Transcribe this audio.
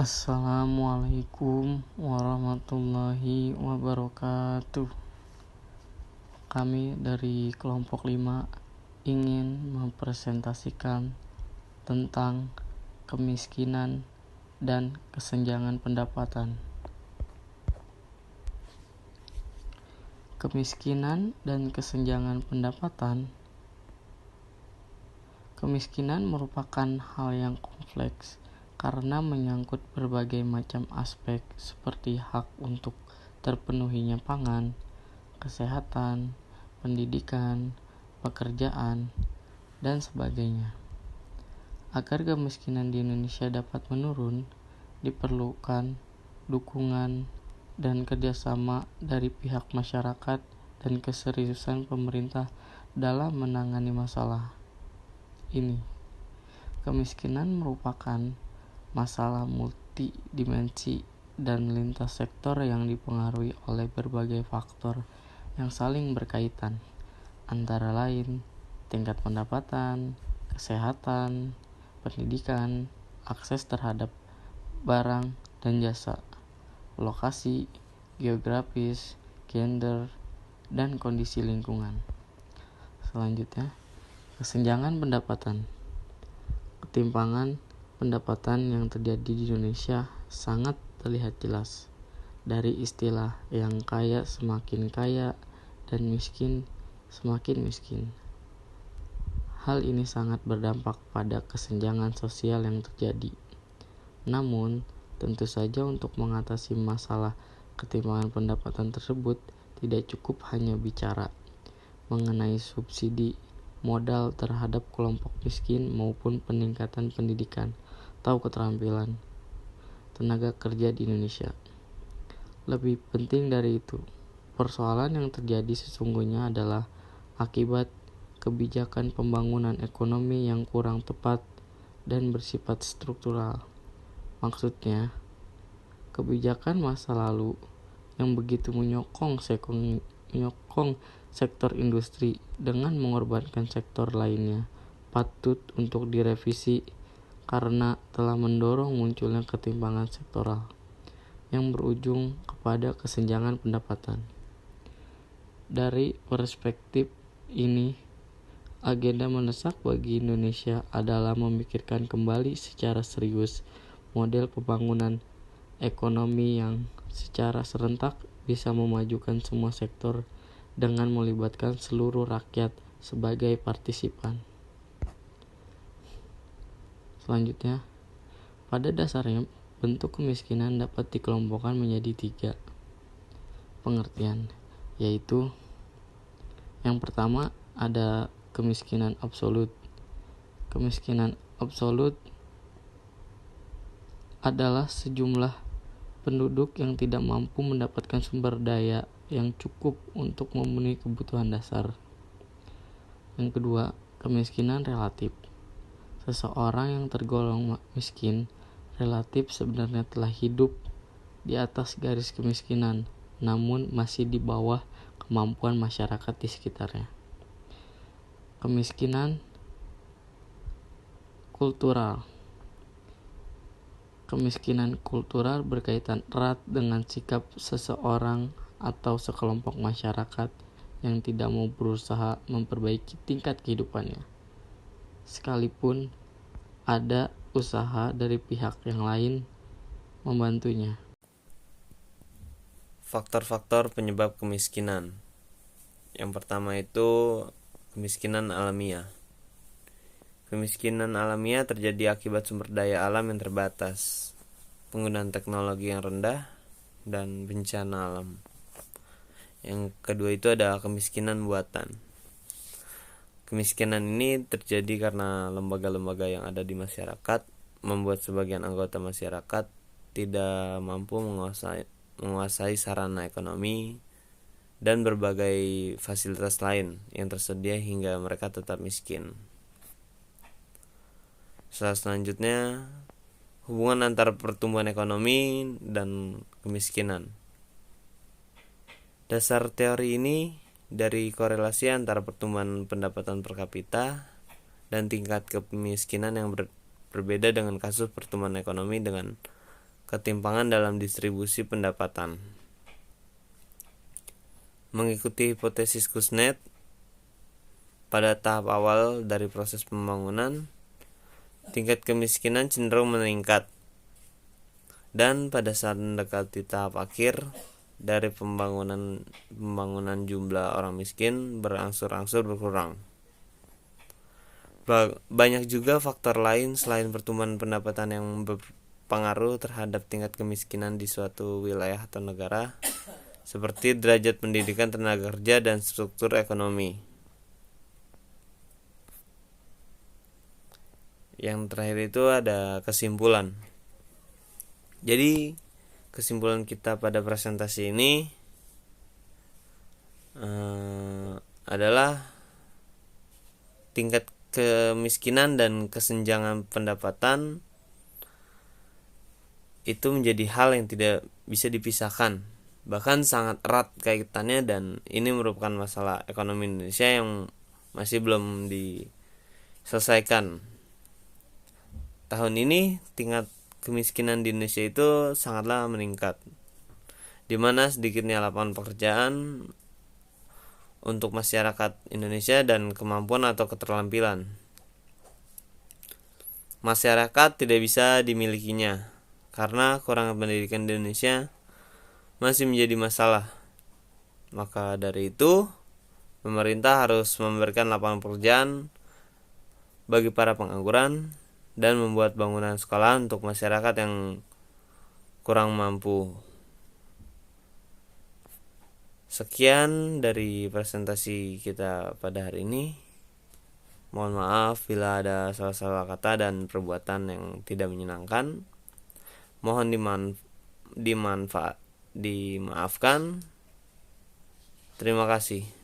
Assalamualaikum warahmatullahi wabarakatuh. Kami dari kelompok 5 ingin mempresentasikan tentang kemiskinan dan kesenjangan pendapatan. Kemiskinan dan kesenjangan pendapatan. Kemiskinan merupakan hal yang kompleks karena menyangkut berbagai macam aspek seperti hak untuk terpenuhinya pangan, kesehatan, pendidikan, pekerjaan, dan sebagainya. Agar kemiskinan di Indonesia dapat menurun, diperlukan dukungan dan kerjasama dari pihak masyarakat dan keseriusan pemerintah dalam menangani masalah ini. Kemiskinan merupakan masalah multidimensi dan lintas sektor yang dipengaruhi oleh berbagai faktor yang saling berkaitan, antara lain tingkat pendapatan, kesehatan, pendidikan, akses terhadap barang dan jasa, lokasi, geografis, gender, dan kondisi lingkungan. Selanjutnya, kesenjangan pendapatan. Ketimpangan pendapatan yang terjadi di Indonesia sangat terlihat jelas dari istilah yang kaya semakin kaya dan miskin semakin miskin. Hal ini sangat berdampak pada kesenjangan sosial yang terjadi. Namun, tentu saja untuk mengatasi masalah ketimpangan pendapatan tersebut tidak cukup hanya bicara mengenai subsidi modal terhadap kelompok miskin maupun peningkatan pendidikan atau keterampilan tenaga kerja di Indonesia. Lebih penting dari itu, persoalan yang terjadi sesungguhnya adalah akibat kebijakan pembangunan ekonomi yang kurang tepat dan bersifat struktural. Maksudnya, kebijakan masa lalu yang begitu menyokong sektor industri dengan mengorbankan sektor lainnya patut untuk direvisi karena telah mendorong munculnya ketimpangan sektoral yang berujung kepada kesenjangan pendapatan. Dari perspektif ini, agenda mendesak bagi Indonesia adalah memikirkan kembali secara serius model pembangunan ekonomi yang secara serentak bisa memajukan semua sektor dengan melibatkan seluruh rakyat sebagai partisipan. Selanjutnya, pada dasarnya bentuk kemiskinan dapat dikelompokkan menjadi 3 pengertian, yaitu yang pertama ada kemiskinan absolut. Kemiskinan absolut adalah sejumlah penduduk yang tidak mampu mendapatkan sumber daya yang cukup untuk memenuhi kebutuhan dasar. Yang kedua, kemiskinan relatif. Seseorang yang tergolong miskin relatif sebenarnya telah hidup di atas garis kemiskinan, namun masih di bawah kemampuan masyarakat di sekitarnya. Kemiskinan kultural. Kemiskinan kultural berkaitan erat dengan sikap seseorang atau sekelompok masyarakat yang tidak mau berusaha memperbaiki tingkat kehidupannya, sekalipun ada usaha dari pihak yang lain membantunya. Faktor-faktor penyebab kemiskinan. Yang pertama itu kemiskinan alamiah. Kemiskinan alamiah terjadi akibat sumber daya alam yang terbatas, penggunaan teknologi yang rendah, dan bencana alam. Yang kedua itu ada kemiskinan buatan. Kemiskinan ini terjadi karena lembaga-lembaga yang ada di masyarakat membuat sebagian anggota masyarakat tidak mampu menguasai sarana ekonomi dan berbagai fasilitas lain yang tersedia hingga mereka tetap miskin. Selanjutnya, hubungan antara pertumbuhan ekonomi dan kemiskinan. Dasar teori ini dari korelasi antara pertumbuhan pendapatan per kapita dan tingkat kemiskinan yang berbeda dengan kasus pertumbuhan ekonomi dengan ketimpangan dalam distribusi pendapatan. Mengikuti hipotesis Kuznets, pada tahap awal dari proses pembangunan, tingkat kemiskinan cenderung meningkat, dan pada saat mendekati tahap akhir dari pembangunan jumlah orang miskin berangsur-angsur berkurang. Banyak juga faktor lain selain pertumbuhan pendapatan yang berpengaruh terhadap tingkat kemiskinan di suatu wilayah atau negara, seperti derajat pendidikan tenaga kerja dan struktur ekonomi. Yang terakhir itu ada kesimpulan. Jadi kesimpulan kita pada presentasi ini adalah tingkat kemiskinan dan kesenjangan pendapatan itu menjadi hal yang tidak bisa dipisahkan, bahkan sangat erat kaitannya, dan ini merupakan masalah ekonomi Indonesia yang masih belum diselesaikan. Tahun ini tingkat kemiskinan di Indonesia itu sangatlah meningkat, di mana sedikitnya lapangan pekerjaan untuk masyarakat Indonesia dan kemampuan atau keterampilan masyarakat tidak bisa dimilikinya karena kurang pendidikan di Indonesia masih menjadi masalah. Maka dari itu, pemerintah harus memberikan lapangan pekerjaan bagi para pengangguran dan membuat bangunan sekolah untuk masyarakat yang kurang mampu. Sekian dari presentasi kita pada hari ini. Mohon maaf bila ada salah-salah kata dan perbuatan yang tidak menyenangkan. Mohon dimaafkan. Terima kasih.